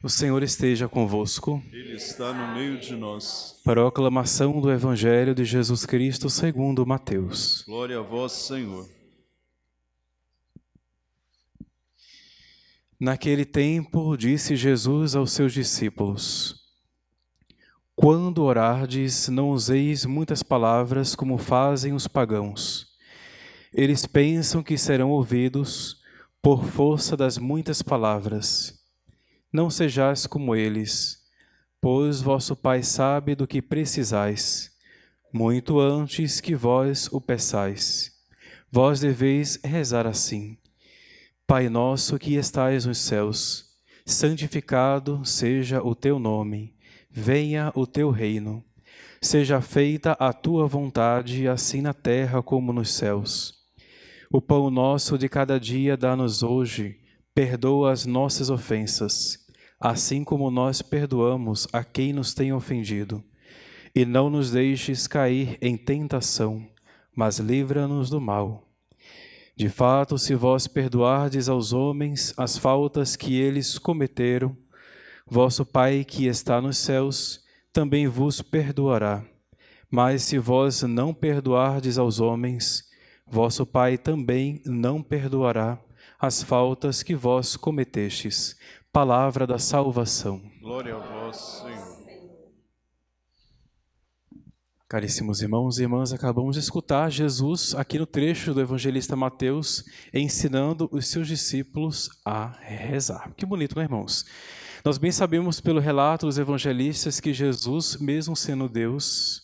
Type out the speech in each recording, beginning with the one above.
O Senhor esteja convosco. Ele está no meio de nós. Proclamação do Evangelho de Jesus Cristo segundo Mateus. Glória a vós, Senhor. Naquele tempo, disse Jesus aos seus discípulos: Quando orardes, não useis muitas palavras como fazem os pagãos. Eles pensam que serão ouvidos por força das muitas palavras. Não sejais como eles, pois vosso Pai sabe do que precisais, muito antes que vós o peçais. Vós deveis rezar assim: Pai nosso que estais nos céus, santificado seja o teu nome, venha o teu reino. Seja feita a tua vontade, assim na terra como nos céus. O pão nosso de cada dia dá-nos hoje, perdoa as nossas ofensas, assim como nós perdoamos a quem nos tem ofendido. E não nos deixes cair em tentação, mas livra-nos do mal. De fato, se vós perdoardes aos homens as faltas que eles cometeram, vosso Pai que está nos céus também vos perdoará. Mas se vós não perdoardes aos homens, vosso Pai também não perdoará as faltas que vós cometestes. Palavra da salvação. Glória a vós, Senhor. Caríssimos irmãos e irmãs, acabamos de escutar Jesus aqui no trecho do evangelista Mateus ensinando os seus discípulos a rezar. Que bonito, né, irmãos? Nós bem sabemos pelo relato dos evangelistas que Jesus, mesmo sendo Deus,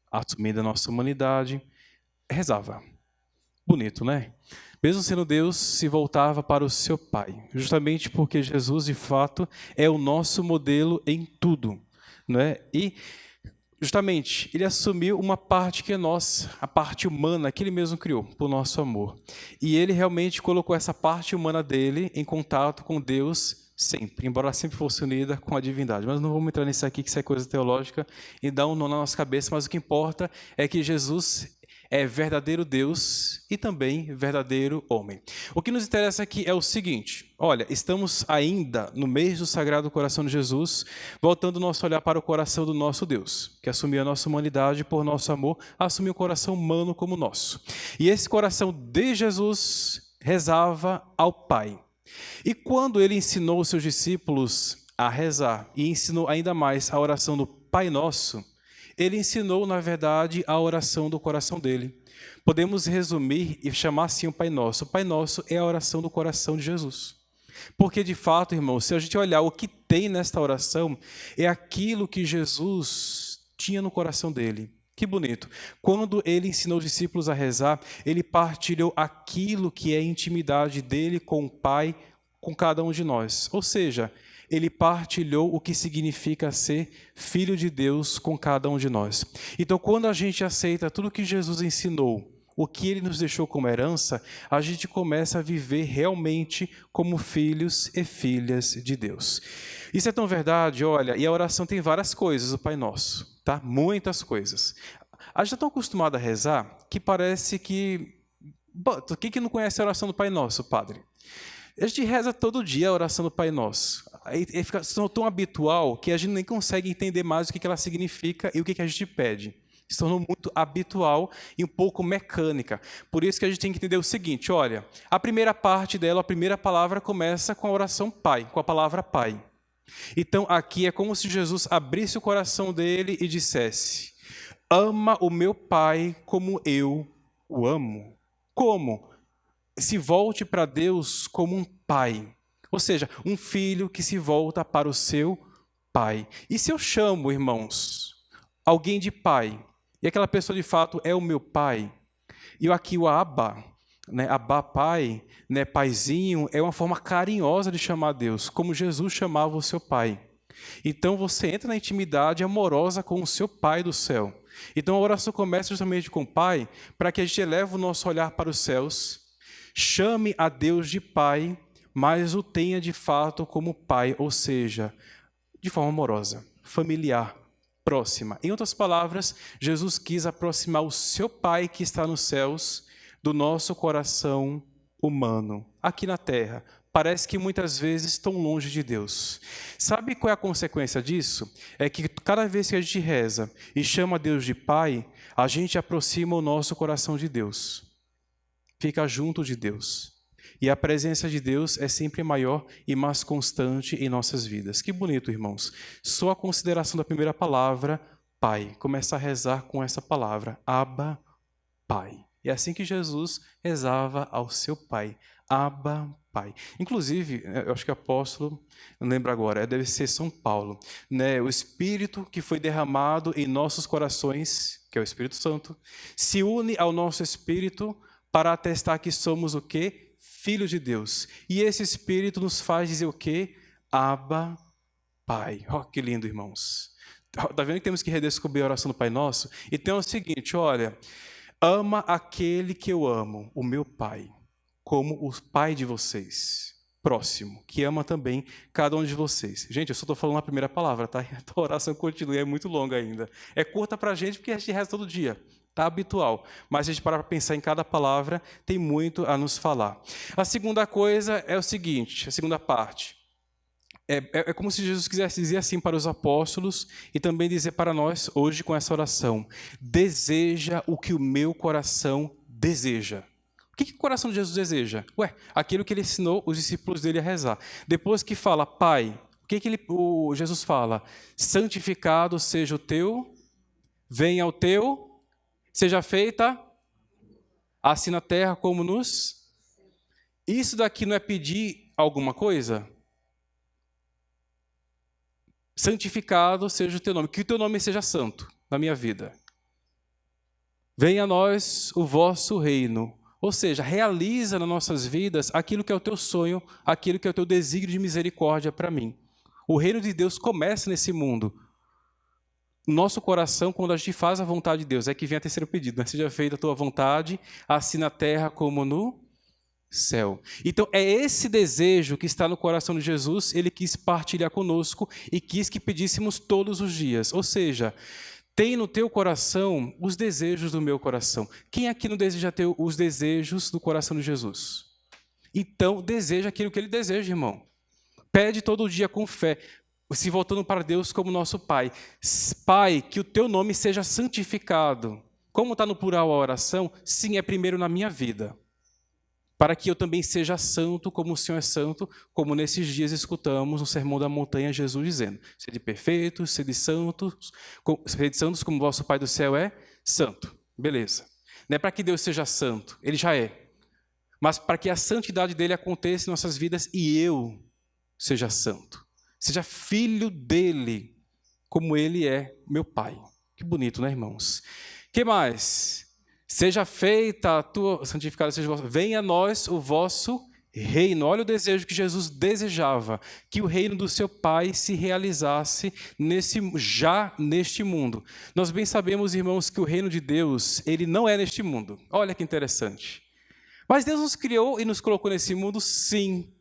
assumindo a nossa humanidade, rezava. Bonito, né? Mesmo sendo Deus, se voltava para o seu Pai, justamente porque Jesus, de fato, é o nosso modelo em tudo, não é? E justamente, ele assumiu uma parte que é nossa, a parte humana que ele mesmo criou, por nosso amor. E ele realmente colocou essa parte humana dele em contato com Deus sempre, embora ela sempre fosse unida com a divindade. Mas não vamos entrar nisso aqui, que isso é coisa teológica, e dá um nó na nossa cabeça, mas o que importa é que Jesus é verdadeiro Deus e também verdadeiro homem. O que nos interessa aqui é o seguinte: olha, estamos ainda no mês do Sagrado Coração de Jesus, voltando o nosso olhar para o coração do nosso Deus, que assumiu a nossa humanidade por nosso amor, assumiu o coração humano como nosso. E esse coração de Jesus rezava ao Pai. E quando ele ensinou os seus discípulos a rezar, e ensinou ainda mais a oração do Pai Nosso, ele ensinou, na verdade, a oração do coração dele. Podemos resumir e chamar assim o Pai Nosso. O Pai Nosso é a oração do coração de Jesus. Porque, de fato, irmãos, se a gente olhar o que tem nesta oração, é aquilo que Jesus tinha no coração dele. Que bonito. Quando ele ensinou os discípulos a rezar, ele partilhou aquilo que é a intimidade dele com o Pai, com cada um de nós. Ou seja, ele partilhou o que significa ser filho de Deus com cada um de nós. Então, quando a gente aceita tudo que Jesus ensinou, o que ele nos deixou como herança, a gente começa a viver realmente como filhos e filhas de Deus. Isso é tão verdade, olha, e a oração tem várias coisas, o Pai Nosso, tá? Muitas coisas. A gente está tão acostumado a rezar que parece que... Quem que não conhece a oração do Pai Nosso, padre? A gente reza todo dia a oração do Pai Nosso. Aí fica tão habitual que a gente nem consegue entender mais o que ela significa e o que a gente pede. Se tornou muito habitual e um pouco mecânica. Por isso que a gente tem que entender o seguinte: olha, a primeira parte dela, a primeira palavra começa com a oração Pai, com a palavra Pai. Então aqui é como se Jesus abrisse o coração dele e dissesse: ama o meu Pai como eu o amo. Como? Se volte para Deus como um pai, ou seja, um filho que se volta para o seu pai. E se eu chamo, irmãos, alguém de pai, e aquela pessoa de fato é o meu pai, e aqui o Abba, né, Abba pai, né, paizinho, é uma forma carinhosa de chamar Deus, como Jesus chamava o seu pai. Então você entra na intimidade amorosa com o seu Pai do céu. Então a oração começa justamente com o Pai, para que a gente eleve o nosso olhar para os céus, chame a Deus de Pai, mas o tenha de fato como Pai, ou seja, de forma amorosa, familiar, próxima. Em outras palavras, Jesus quis aproximar o seu Pai que está nos céus do nosso coração humano, aqui na terra, parece que muitas vezes estão longe de Deus. Sabe qual é a consequência disso? É que cada vez que a gente reza e chama Deus de Pai, a gente aproxima o nosso coração de Deus. Fica junto de Deus. E a presença de Deus é sempre maior e mais constante em nossas vidas. Que bonito, irmãos. Só a consideração da primeira palavra, Pai. Começa a rezar com essa palavra, Abba, Pai. É assim que Jesus rezava ao seu Pai, Abba, Pai. Inclusive, eu acho que o apóstolo, não lembro agora, deve ser São Paulo, né? O Espírito que foi derramado em nossos corações, que é o Espírito Santo, se une ao nosso Espírito para atestar que somos o quê? Filhos de Deus. E esse Espírito nos faz dizer o quê? Abba, Pai. Oh, que lindo, irmãos. Está vendo que temos que redescobrir a oração do Pai Nosso? Então é o seguinte, olha, ama aquele que eu amo, o meu Pai, como o Pai de vocês, próximo, que ama também cada um de vocês. Gente, eu só estou falando a primeira palavra, tá? A oração continua, é muito longa ainda. É curta para a gente porque a gente reza todo dia. Está habitual, mas a gente parar para pensar em cada palavra, tem muito a nos falar. A segunda coisa é o seguinte, a segunda parte, é como se Jesus quisesse dizer assim para os apóstolos e também dizer para nós hoje com essa oração, deseja o que o meu coração deseja. O que o coração de Jesus deseja? Aquilo que ele ensinou os discípulos dele a rezar. Depois que fala, Pai, o que Jesus fala? Santificado seja o teu, venha o teu, seja feita assim na terra como nos... Isso daqui não é pedir alguma coisa? Santificado seja o teu nome, que o teu nome seja santo na minha vida. Venha a nós o vosso reino. Ou seja, realiza nas nossas vidas aquilo que é o teu sonho, aquilo que é o teu desígnio de misericórdia para mim. O reino de Deus começa nesse mundo. Nosso coração, quando a gente faz a vontade de Deus, é que vem a terceiro pedido, né? Seja feita a tua vontade, assim na terra como no céu. Então, é esse desejo que está no coração de Jesus, ele quis partilhar conosco e quis que pedíssemos todos os dias. Ou seja, tem no teu coração os desejos do meu coração. Quem aqui não deseja ter os desejos do coração de Jesus? Então, deseja aquilo que ele deseja, irmão. Pede todo dia com fé, se voltando para Deus como nosso Pai. Pai, que o teu nome seja santificado. Como está no plural a oração? Sim, é primeiro na minha vida. Para que eu também seja santo como o Senhor é santo, como nesses dias escutamos no Sermão da Montanha Jesus dizendo, sede perfeitos, sede santos como vosso Pai do céu é santo. Beleza. Não é para que Deus seja santo, Ele já é. Mas para que a santidade dEle aconteça em nossas vidas e eu seja santo. Seja filho dEle, como Ele é meu Pai. Que bonito, né, irmãos? Que mais? Seja feita a tua santificada, venha a nós o vosso reino. Olha o desejo que Jesus desejava, que o reino do seu Pai se realizasse já neste mundo. Nós bem sabemos, irmãos, que o reino de Deus, ele não é neste mundo. Olha que interessante. Mas Deus nos criou e nos colocou nesse mundo, sim.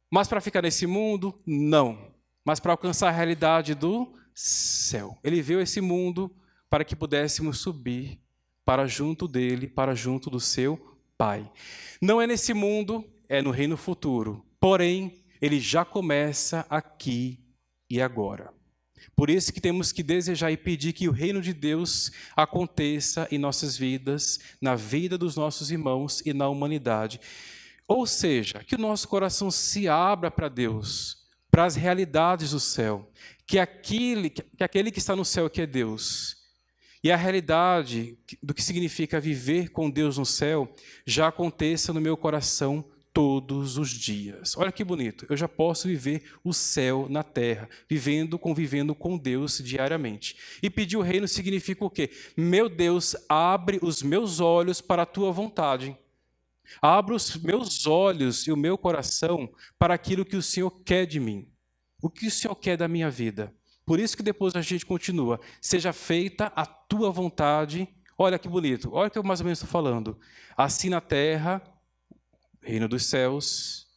Mas para ficar nesse mundo, não. Mas para alcançar a realidade do céu. Ele veio a esse mundo para que pudéssemos subir para junto dele, para junto do seu Pai. Não é nesse mundo, é no reino futuro. Porém, ele já começa aqui e agora. Por isso que temos que desejar e pedir que o reino de Deus aconteça em nossas vidas, na vida dos nossos irmãos e na humanidade. Ou seja, que o nosso coração se abra para Deus, para as realidades do céu, que aquele que está no céu, que é Deus, e a realidade do que significa viver com Deus no céu já aconteça no meu coração todos os dias. Olha que bonito, eu já posso viver o céu na terra, convivendo com Deus diariamente. E pedir o reino significa o quê? Meu Deus, abre os meus olhos para a tua vontade. Abra os meus olhos e o meu coração para aquilo que o Senhor quer de mim. O que o Senhor quer da minha vida? Por isso que depois a gente continua. Seja feita a tua vontade. Olha que bonito. Olha o que eu mais ou menos estou falando. Assim na terra, reino dos céus.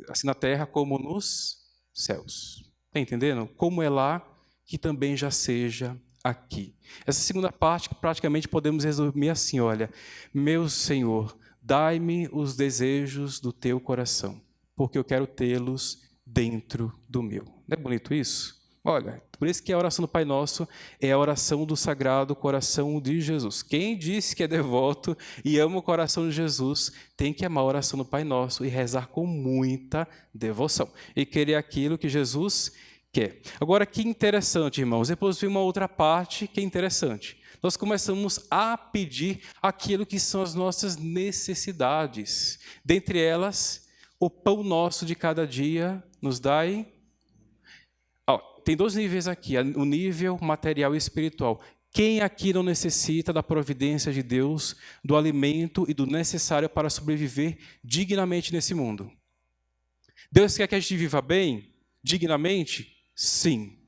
Assim na terra como nos céus. Está entendendo? Como é lá, que também já seja aqui. Essa segunda parte, praticamente podemos resumir assim, olha. Meu Senhor, dai-me os desejos do teu coração, porque eu quero tê-los dentro do meu. Não é bonito isso? Olha, por isso que a oração do Pai Nosso é a oração do Sagrado Coração de Jesus. Quem disse que é devoto e ama o coração de Jesus, tem que amar a oração do Pai Nosso e rezar com muita devoção. E querer aquilo que Jesus quer. Agora, que interessante, irmãos. Depois vem uma outra parte que é interessante. Nós começamos a pedir aquilo que são as nossas necessidades. Dentre elas, o pão nosso de cada dia nos dai. Tem dois níveis aqui, o nível material e espiritual. Quem aqui não necessita da providência de Deus, do alimento e do necessário para sobreviver dignamente nesse mundo? Deus quer que a gente viva bem, dignamente? Sim.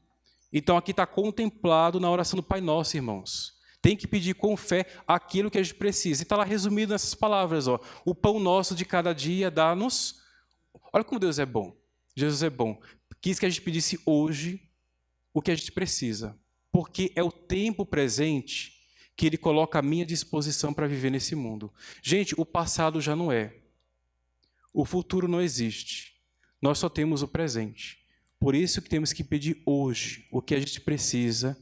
Então aqui está contemplado na oração do Pai Nosso, irmãos. Tem que pedir com fé aquilo que a gente precisa. E está lá resumido nessas palavras. O pão nosso de cada dia dá-nos. Olha como Deus é bom. Jesus é bom. Quis que a gente pedisse hoje o que a gente precisa, porque é o tempo presente que Ele coloca à minha disposição para viver nesse mundo. Gente, o passado já não é, o futuro não existe, nós só temos o presente. Por isso que temos que pedir hoje o que a gente precisa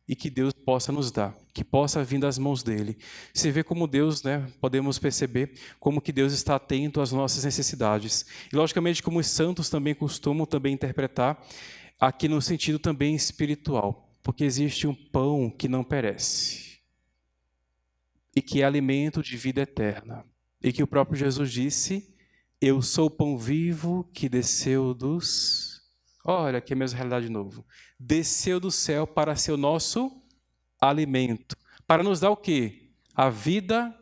e que Deus possa nos dar, que possa vir das mãos dEle. Você vê como Deus, podemos perceber como que Deus está atento às nossas necessidades. E, logicamente, como os santos também costumam também interpretar, aqui no sentido também espiritual, porque existe um pão que não perece e que é alimento de vida eterna, e que o próprio Jesus disse, eu sou o pão vivo que desceu dos... Olha, aqui é a mesma realidade de novo. Desceu do céu para ser o nosso alimento, para nos dar o quê? A vida.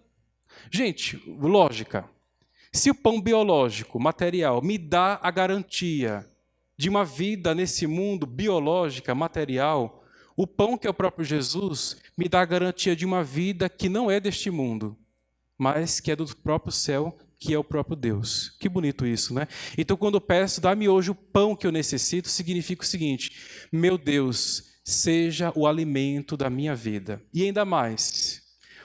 Gente, lógica, se o pão biológico, material, me dá a garantia de uma vida nesse mundo biológica, material, o pão que é o próprio Jesus me dá a garantia de uma vida que não é deste mundo, mas que é do próprio céu, que é o próprio Deus. Que bonito isso, né? Então, quando eu peço, dá-me hoje o pão que eu necessito, significa o seguinte, meu Deus, seja o alimento da minha vida. E ainda mais,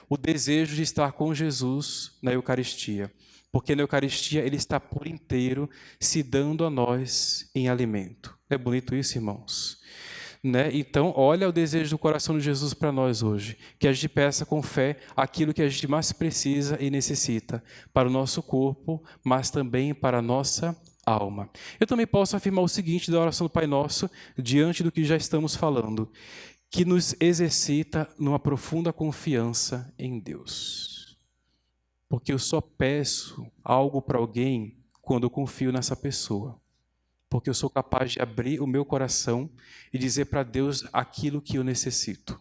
o desejo de estar com Jesus na Eucaristia. Porque na Eucaristia Ele está por inteiro se dando a nós em alimento. É bonito isso, irmãos? Então, olha o desejo do coração de Jesus para nós hoje. Que a gente peça com fé aquilo que a gente mais precisa e necessita para o nosso corpo, mas também para a nossa alma. Eu também posso afirmar o seguinte da oração do Pai Nosso, diante do que já estamos falando, que nos exercita numa profunda confiança em Deus. Porque eu só peço algo para alguém quando eu confio nessa pessoa. Porque eu sou capaz de abrir o meu coração e dizer para Deus aquilo que eu necessito.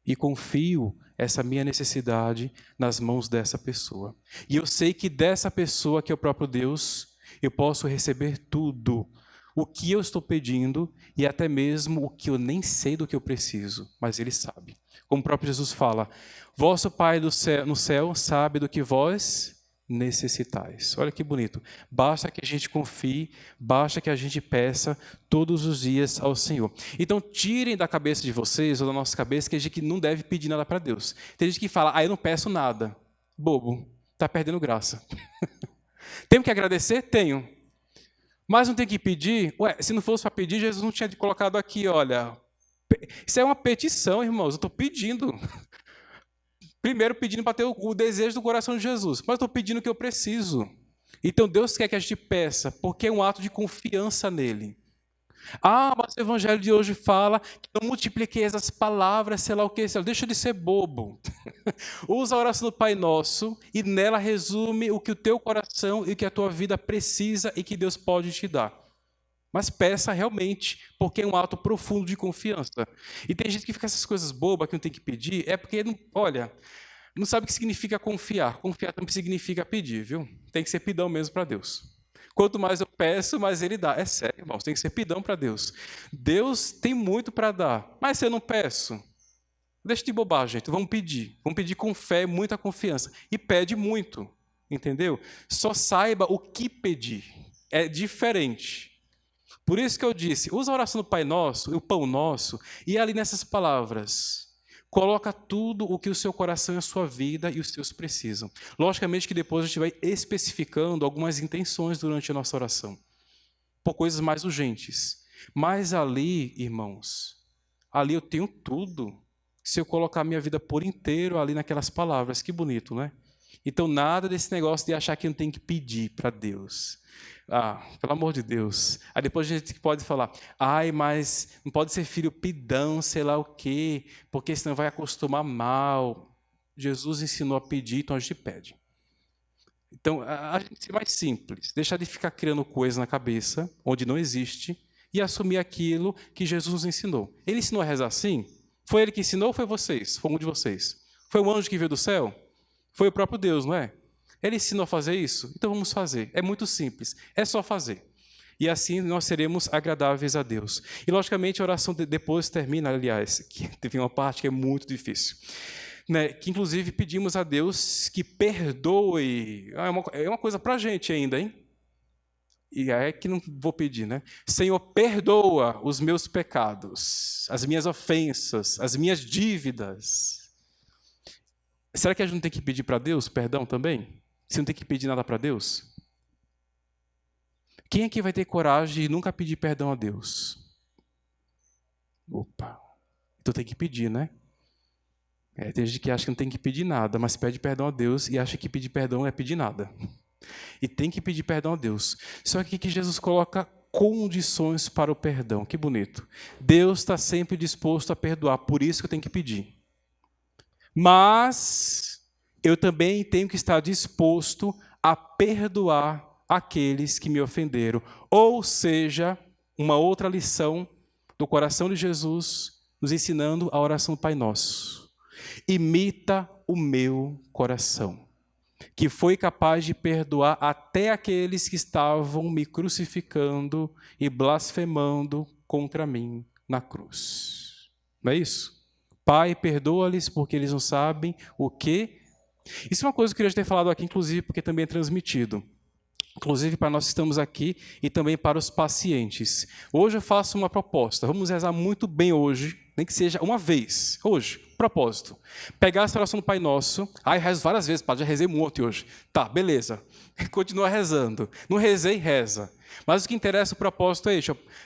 E confio essa minha necessidade nas mãos dessa pessoa. E eu sei que dessa pessoa, que é o próprio Deus, eu posso receber tudo. O que eu estou pedindo e até mesmo o que eu nem sei do que eu preciso, mas Ele sabe. Como o próprio Jesus fala, vosso Pai no céu sabe do que vós necessitais. Olha que bonito. Basta que a gente confie, basta que a gente peça todos os dias ao Senhor. Então, tirem da cabeça de vocês, ou da nossa cabeça, que a gente não deve pedir nada para Deus. Tem gente que fala, eu não peço nada. Bobo, está perdendo graça. Tenho que agradecer? Tenho. Mas não tem que pedir? Se não fosse para pedir, Jesus não tinha colocado aqui, olha. Isso é uma petição, irmãos, eu estou pedindo. Primeiro pedindo para ter o desejo do coração de Jesus, mas estou pedindo o que eu preciso. Então Deus quer que a gente peça, porque é um ato de confiança nele. Mas o evangelho de hoje fala que não multipliqueis as palavras, sei lá o que, deixa de ser bobo. Usa a oração do Pai Nosso e nela resume o que o teu coração e o que a tua vida precisa e que Deus pode te dar. Mas peça realmente, porque é um ato profundo de confiança. E tem gente que fica essas coisas bobas que não tem que pedir, é porque, não sabe o que significa confiar. Confiar também significa pedir, viu? Tem que ser pidão mesmo para Deus. Quanto mais eu peço, mais Ele dá. É sério, irmãos, tem que ser pidão para Deus. Deus tem muito para dar, mas se eu não peço, deixa de bobagem, gente. Vamos pedir com fé, muita confiança. E pede muito, entendeu? Só saiba o que pedir. É diferente. Por isso que eu disse, usa a oração do Pai Nosso, o pão nosso, e ali nessas palavras, Coloca tudo o que o seu coração e a sua vida e os seus precisam. Logicamente que depois a gente vai especificando algumas intenções durante a nossa oração, por coisas mais urgentes. Mas ali, irmãos, ali eu tenho tudo. Se eu colocar minha vida por inteiro ali naquelas palavras, que bonito, né? Então, nada desse negócio de achar que não tem que pedir para Deus. Pelo amor de Deus. Aí depois a gente pode falar, mas não pode ser filho pidão, sei lá o quê, porque senão vai acostumar mal. Jesus ensinou a pedir, então a gente pede. Então, a gente ser mais simples, deixar de ficar criando coisa na cabeça, onde não existe, e assumir aquilo que Jesus nos ensinou. Ele ensinou a rezar assim? Foi ele que ensinou ou foi vocês? Foi um de vocês? Foi um anjo que veio do céu? Foi o próprio Deus, não é? Ele ensinou a fazer isso? Então vamos fazer. É muito simples, é só fazer. E assim nós seremos agradáveis a Deus. E logicamente a oração depois termina, aliás, que teve uma parte que é muito difícil, né? Que inclusive pedimos a Deus que perdoe. É uma coisa para a gente ainda, hein? E é que não vou pedir, né? Senhor, perdoa os meus pecados, as minhas ofensas, as minhas dívidas. Será que a gente não tem que pedir para Deus perdão também? Você não tem que pedir nada para Deus? Quem aqui vai ter coragem de nunca pedir perdão a Deus? Opa, então tem que pedir, né? Tem gente que acha que não tem que pedir nada, mas pede perdão a Deus e acha que pedir perdão é pedir nada. E tem que pedir perdão a Deus. Só que aqui Jesus coloca condições para o perdão. Que bonito. Deus está sempre disposto a perdoar, por isso que eu tenho que pedir. Mas eu também tenho que estar disposto a perdoar aqueles que me ofenderam. Ou seja, uma outra lição do coração de Jesus, nos ensinando a oração do Pai Nosso. Imita o meu coração, que foi capaz de perdoar até aqueles que estavam me crucificando e blasfemando contra mim na cruz. Não é isso? Pai, perdoa-lhes porque eles não sabem o que. Isso é uma coisa que eu queria ter falado aqui, inclusive, porque também é transmitido. Inclusive para nós que estamos aqui e também para os pacientes. Hoje eu faço uma proposta. Vamos rezar muito bem hoje, nem que seja uma vez. Hoje, propósito. Pegar essa oração do Pai Nosso. Eu rezo várias vezes, padre, já rezei um monte hoje. Tá, beleza. Continua rezando. Não rezei, reza. Mas o que interessa, o propósito é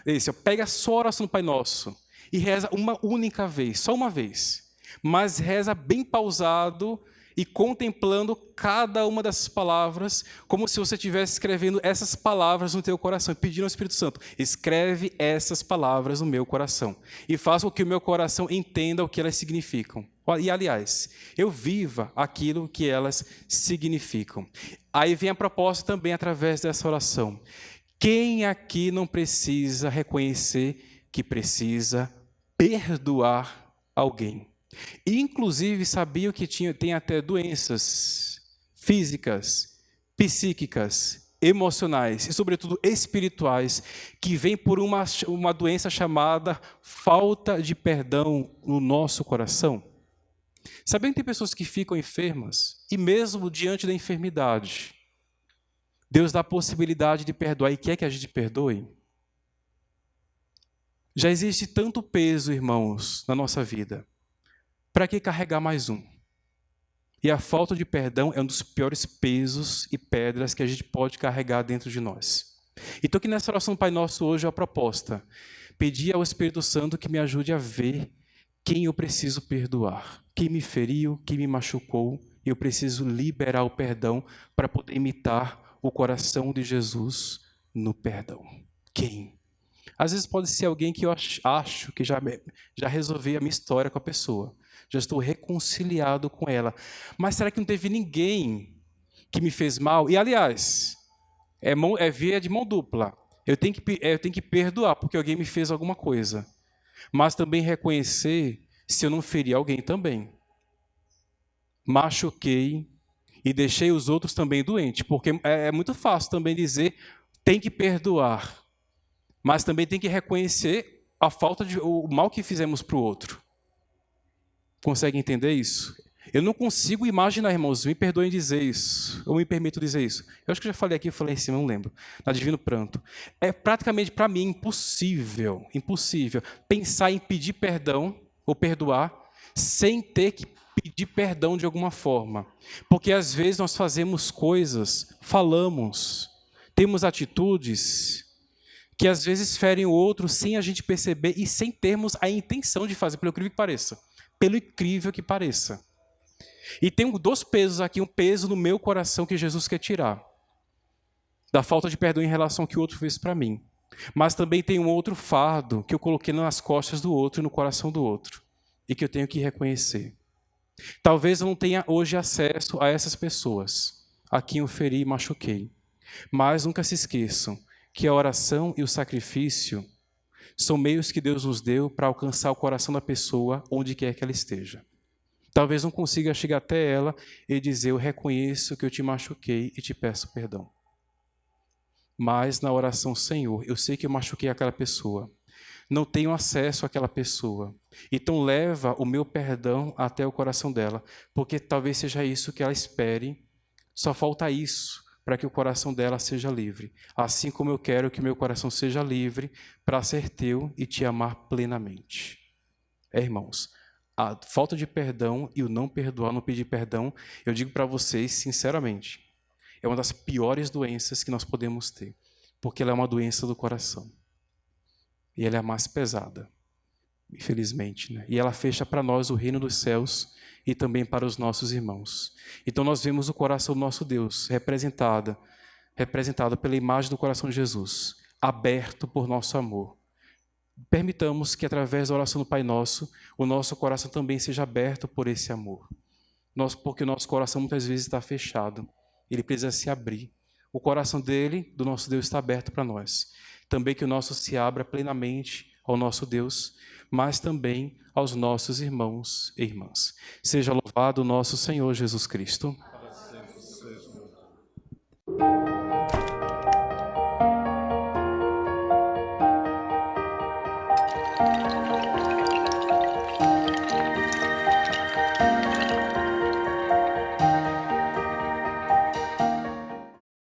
esse. Pega só a oração do Pai Nosso e reza uma única vez, só uma vez. Mas reza bem pausado e contemplando cada uma dessas palavras, como se você estivesse escrevendo essas palavras no teu coração, pedindo ao Espírito Santo, escreve essas palavras no meu coração, e faça com que o meu coração entenda o que elas significam. E, aliás, eu viva aquilo que elas significam. Aí vem a proposta também através dessa oração. Quem aqui não precisa reconhecer que precisa perdoar alguém? Inclusive, sabiam que tem até doenças físicas, psíquicas, emocionais e, sobretudo, espirituais, que vêm por uma doença chamada falta de perdão no nosso coração? Sabiam que tem pessoas que ficam enfermas e mesmo diante da enfermidade, Deus dá a possibilidade de perdoar e quer que a gente perdoe? Já existe tanto peso, irmãos, na nossa vida. Para que carregar mais um? E a falta de perdão é um dos piores pesos e pedras que a gente pode carregar dentro de nós. Então, que nessa oração do Pai Nosso hoje é a proposta. Pedir ao Espírito Santo que me ajude a ver quem eu preciso perdoar. Quem me feriu, quem me machucou. E eu preciso liberar o perdão para poder imitar o coração de Jesus no perdão. Quem? Às vezes pode ser alguém que eu acho que já resolvi a minha história com a pessoa. Já estou reconciliado com ela. Mas será que não teve ninguém que me fez mal? E, aliás, é via de mão dupla. Eu tenho que perdoar porque alguém me fez alguma coisa. Mas também reconhecer se eu não feri alguém também. Machuquei e deixei os outros também doentes. Porque é muito fácil também dizer, tem que perdoar. Mas também tem que reconhecer o mal que fizemos para o outro. Consegue entender isso? Eu não consigo imaginar, irmãos, me perdoem dizer isso, ou me permito dizer isso. Eu acho que eu já falei aqui, eu falei assim, não lembro, na Divino Pranto. É praticamente, para mim, impossível pensar em pedir perdão, ou perdoar, sem ter que pedir perdão de alguma forma. Porque às vezes nós fazemos coisas, falamos, temos atitudes que às vezes ferem o outro sem a gente perceber e sem termos a intenção de fazer, pelo incrível que pareça. Pelo incrível que pareça. E tem dois pesos aqui, um peso no meu coração que Jesus quer tirar. Da falta de perdão em relação ao que o outro fez para mim. Mas também tem um outro fardo que eu coloquei nas costas do outro e no coração do outro. E que eu tenho que reconhecer. Talvez eu não tenha hoje acesso a essas pessoas, a quem eu feri e machuquei. Mas nunca se esqueçam que a oração e o sacrifício são meios que Deus nos deu para alcançar o coração da pessoa onde quer que ela esteja. Talvez não consiga chegar até ela e dizer, eu reconheço que eu te machuquei e te peço perdão. Mas na oração, Senhor, eu sei que eu machuquei aquela pessoa. Não tenho acesso àquela pessoa. Então leva o meu perdão até o coração dela, porque talvez seja isso que ela espere. Só falta isso para que o coração dela seja livre. Assim como eu quero que o meu coração seja livre para ser teu e te amar plenamente. Irmãos, a falta de perdão e o não perdoar, não pedir perdão, eu digo para vocês sinceramente, é uma das piores doenças que nós podemos ter, porque ela é uma doença do coração. E ela é a mais pesada, infelizmente, né? E ela fecha para nós o reino dos céus e também para os nossos irmãos. Então nós vemos o coração do nosso Deus representado pela imagem do coração de Jesus, aberto por nosso amor. Permitamos que através da oração do Pai Nosso, o nosso coração também seja aberto por esse amor. Porque o nosso coração muitas vezes está fechado, ele precisa se abrir. O coração dele, do nosso Deus, está aberto para nós. Também que o nosso se abra plenamente ao nosso Deus, mas também aos nossos irmãos e irmãs. Seja louvado o nosso Senhor Jesus Cristo.